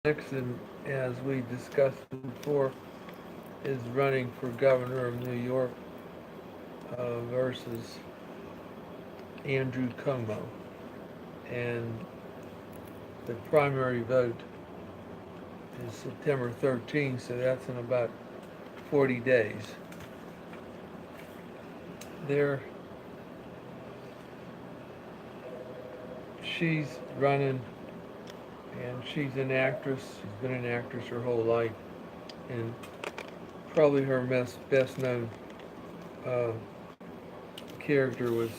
Nixon, as we discussed before, is running for governor of New York versus Andrew Cuomo. And the primary vote is September 13th, so that's in about 40 days. There, she's running, and she's an actress. She's been an actress her whole life, and probably her best known uh, character was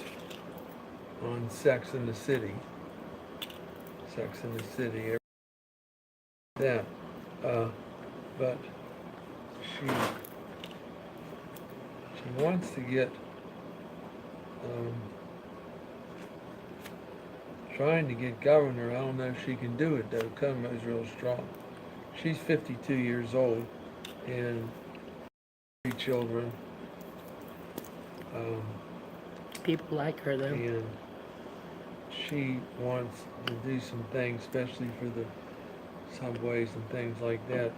on Sex in the City. Sex in the City. That, uh, but she wants to get um, trying to get governor. I don't know if she can do it though. Cuomo's real strong. She's 52 years old and 3 children. Um, People like her though. and she wants to do some things, especially for the subways and things like that.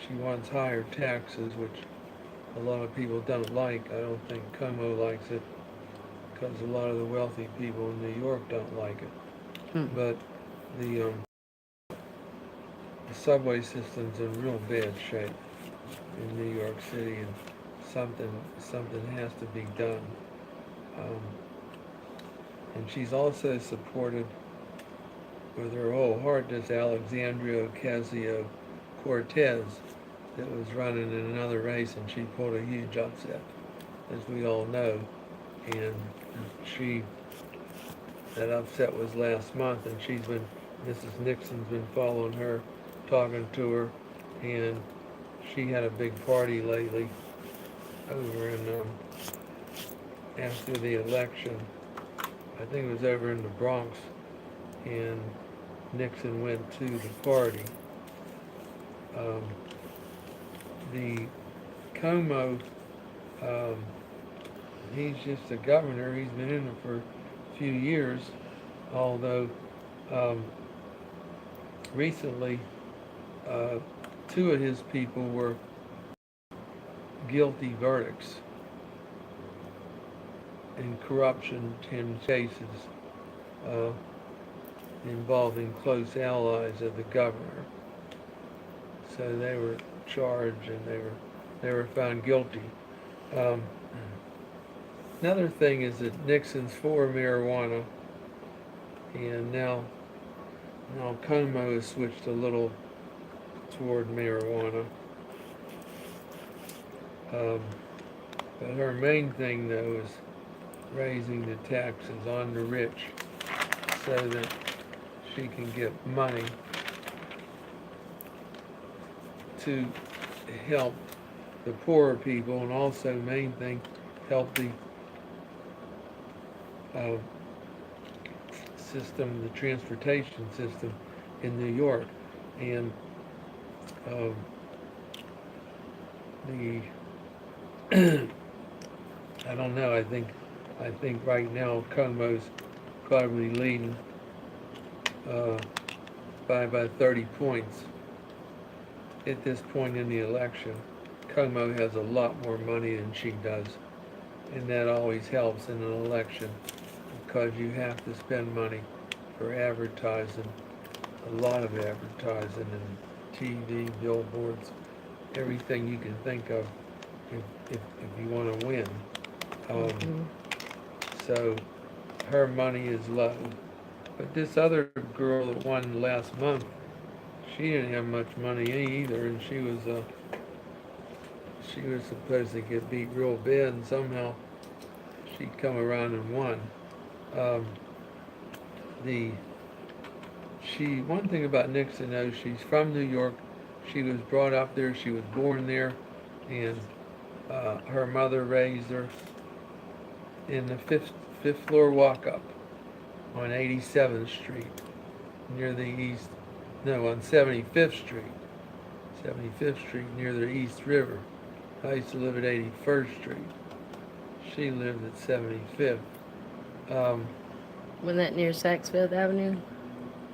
She wants higher taxes, which a lot of people don't like. I don't think Cuomo likes it because a lot of the wealthy people in New York don't like it. But the subway system's in real bad shape in New York City, and something has to be done. Um, and she's also supported with her whole heart this Alexandria Ocasio-Cortez that was running in another race, and she pulled a huge upset, as we all know. And that upset was last month, and Mrs. Nixon's been following her, talking to her, and she had a big party lately over in, after the election. I think it was over in the Bronx, and Nixon went to the party. Um, the Cuomo, um, he's just a governor. He's been in it for a few years, although recently 2 of his people were guilty verdicts in corruption in cases uh, involving close allies of the governor. So they were charged and they were found guilty. Um, Another thing is that Nixon's for marijuana, and now Cuomo has switched a little toward marijuana. Um, but her main thing, though, is raising the taxes on the rich so that she can get money to help the poorer people, and also main thing, help the uh, system, the transportation system in New York. And um, the I don't know. I think right now Cuomo's probably leading uh, by about 30 points at this point in the election. Cuomo has a lot more money than she does, and that always helps in an election because you have to spend money for advertising, a lot of advertising and TV, billboards, everything you can think of if you want to win. So her money is low. But this other girl that won last month, she didn't have much money either, and she was supposed to get beat real bad, and somehow she'd come around and won. Um, one thing about Nixon, though, she's from New York. She was brought up there. She was born there, and her mother raised her in the fifth floor walk-up on 87th Street, near the east. No, on 75th Street. 75th Street near the East River. I used to live at 81st Street. She lived at 75th. Wasn't that near Saxfeld Avenue,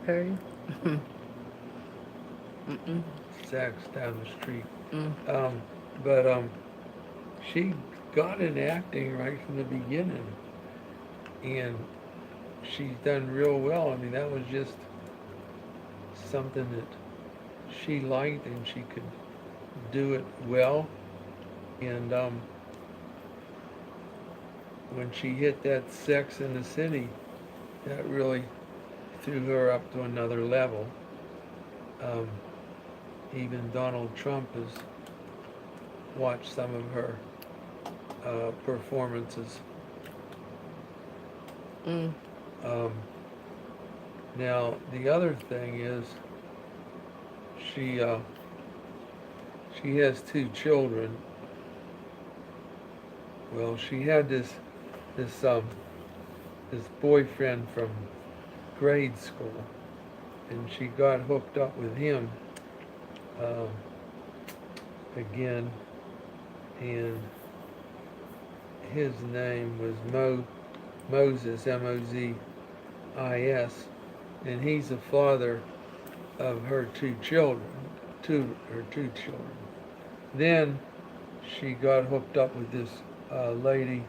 Perry? Mm-mm. Saks down the street. Mm. But she got in acting right from the beginning, and she's done real well. I mean, that was just something that she liked, and she could do it well. And when she hit that Sex in the City, that really threw her up to another level. Um, Even Donald Trump has watched some of her performances. Mm. Um, Now, the other thing is she she has two children. Well, she had this this boyfriend from grade school, and she got hooked up with him uh, again, and his name was Moses, Mozis, and he's the father of her two children, her two children. Then she got hooked up with this lady,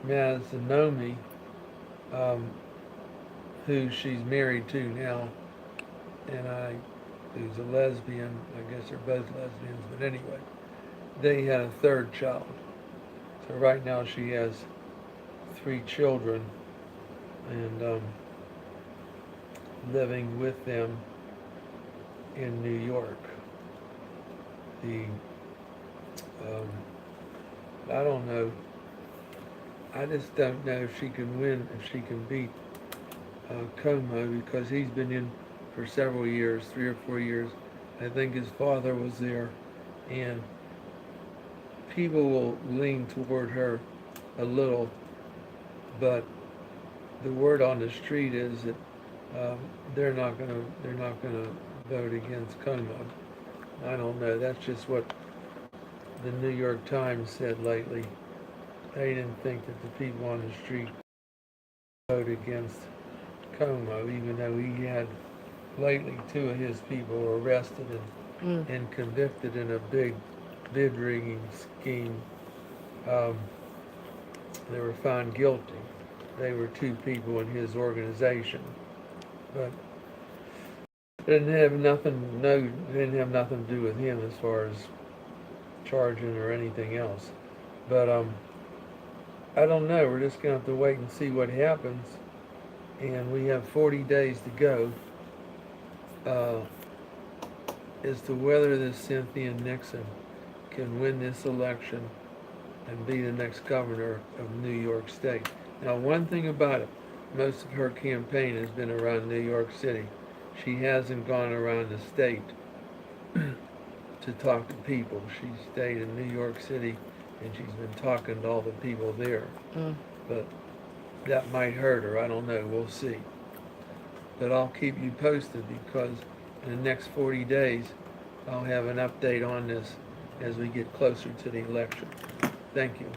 Mazanomi, um, who she's married to now, and who's a lesbian. I guess they're both lesbians, but anyway, they had a third child. So right now she has three children, and living with them in New York. The I don't know. I just don't know if she can win, if she can beat Cuomo, because he's been in for several years, 3 or 4 years. I think his father was there, and people will lean toward her a little, but the word on the street is that they're not gonna vote against Cuomo. I don't know. That's just what the New York Times said lately. They didn't think that the people on the street vote against Cuomo, even though he had lately two of his people were arrested and convicted in a big bid rigging scheme. Um, they were found guilty. They were two people in his organization, but it didn't have nothing. No, it didn't have nothing to do with him as far as charging or anything else. But I don't know. We're just gonna have to wait and see what happens. And we have 40 days to go uh, as to whether this Cynthia Nixon can win this election and be the next governor of New York State. Now, one thing about it, most of her campaign has been around New York City. She hasn't gone around the state to talk to people. She stayed in New York City, and she's been talking to all the people there. But that might hurt her. I don't know. We'll see. But I'll keep you posted, because in the next 40 days, I'll have an update on this as we get closer to the election. Thank you.